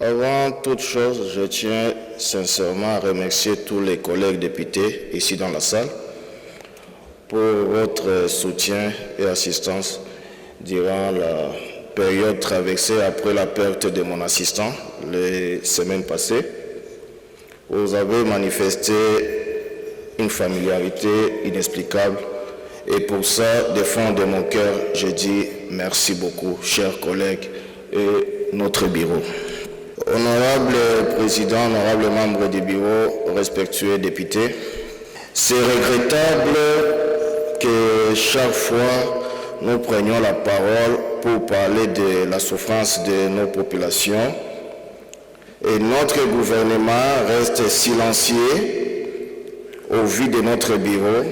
Avant toute chose, je tiens sincèrement à remercier tous les collègues députés ici dans la salle pour votre soutien et assistance durant la période traversée après la perte de mon assistant les semaines passées. Vous avez manifesté une familiarité inexplicable et pour ça, du fond de mon cœur, je dis merci beaucoup, chers collègues et notre bureau. Honorable Président, honorable membre du bureau, respectueux députés, c'est regrettable que chaque fois nous prenions la parole pour parler de la souffrance de nos populations et notre gouvernement reste silencieux au vu de notre bureau.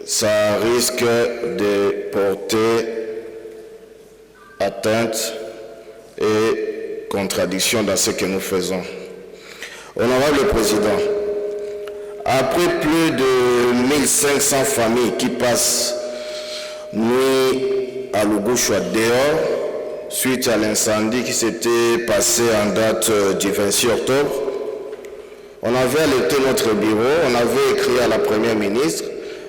Ça risque de porter atteinte et contradiction dans ce que nous faisons. Honorable Président, après plus de 1500 familles qui passent nuit à Lugushwa dehors, suite à l'incendie qui s'était passé en date du 26 octobre, on avait alerté notre bureau, on avait écrit à la Première ministre,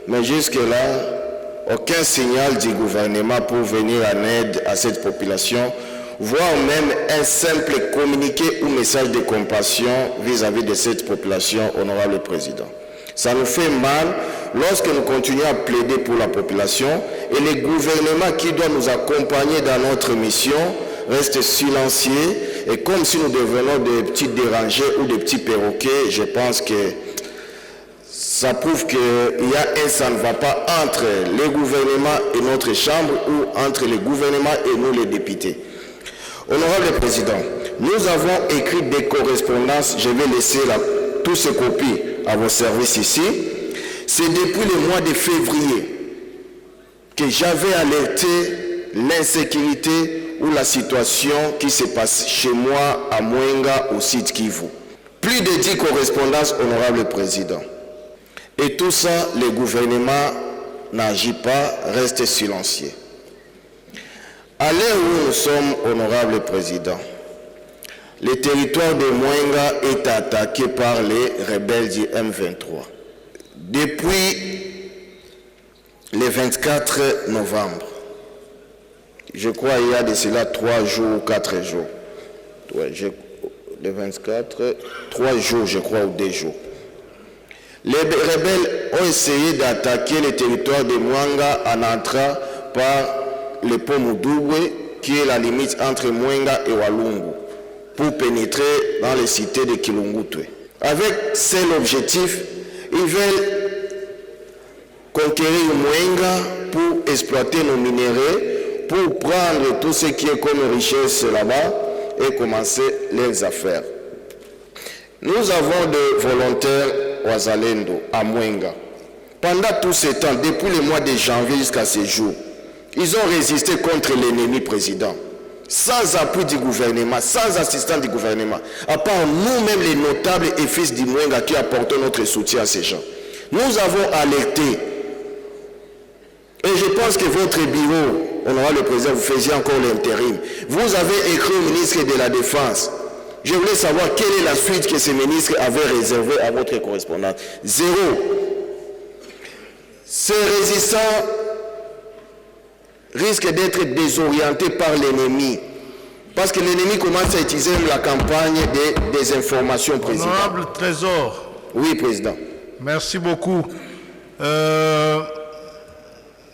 mais jusque-là, aucun signal du gouvernement pour venir en aide à cette population, voire même un simple communiqué ou message de compassion vis-à-vis de cette population, honorable Président. Ça nous fait mal lorsque nous continuons à plaider pour la population et le gouvernement qui doit nous accompagner dans notre mission reste silencieux et comme si nous devenons des petits dérangés ou des petits perroquets. Je pense que ça prouve qu'il y a un ça ne va pas entre le gouvernement et notre chambre ou entre le gouvernement et nous les députés. Honorable Président, nous avons écrit des correspondances, je vais laisser toutes ces copies à vos services ici. C'est depuis le mois de février que j'avais alerté l'insécurité ou la situation qui se passe chez moi à Mwenga au site Kivu. Plus de 10 correspondances, honorable Président. Et tout ça, le gouvernement n'agit pas, reste silencieux. À l'heure où nous sommes, honorable Président, le territoire de Mwenga est attaqué par les rebelles du M23. Depuis le 24 novembre, je crois il y a de cela 3 jours ou 4 jours. Ouais, le 24, 3 jours je crois ou 2 jours. Les rebelles ont essayé d'attaquer le territoire de Mwenga en entrant par le pont Moudouwe, qui est la limite entre Mwenga et Walungu, pour pénétrer dans les cités de Kilungutwe. Avec seul objectif, ils veulent conquérir Mwenga pour exploiter nos minéraux, pour prendre tout ce qui est comme richesse là-bas et commencer leurs affaires. Nous avons des volontaires Wazalendo à Mwenga. Pendant tout ce temps, depuis le mois de janvier jusqu'à ce jour, ils ont résisté contre l'ennemi président, sans appui du gouvernement, sans assistance du gouvernement, à part nous-mêmes les notables et fils du Mwenga qui apportons notre soutien à ces gens. Nous avons alerté, et je pense que votre bureau, honorable le président, vous faisiez encore l'intérim. Vous avez écrit au ministre de la Défense. Je voulais savoir quelle est la suite que ce ministre avait réservée à votre correspondant. Zéro. Ces résistants risque d'être désorienté par l'ennemi. Parce que l'ennemi commence à utiliser la campagne de désinformation, président. Honorable Trésor. Oui, président. Merci beaucoup.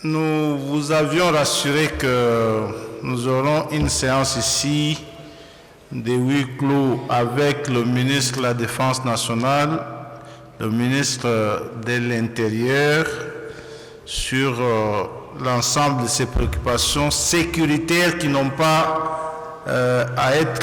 Nous vous avions rassuré que nous aurons une séance ici de huis clos avec le ministre de la Défense nationale, le ministre de l'Intérieur, sur l'ensemble de ces préoccupations sécuritaires qui n'ont pas à être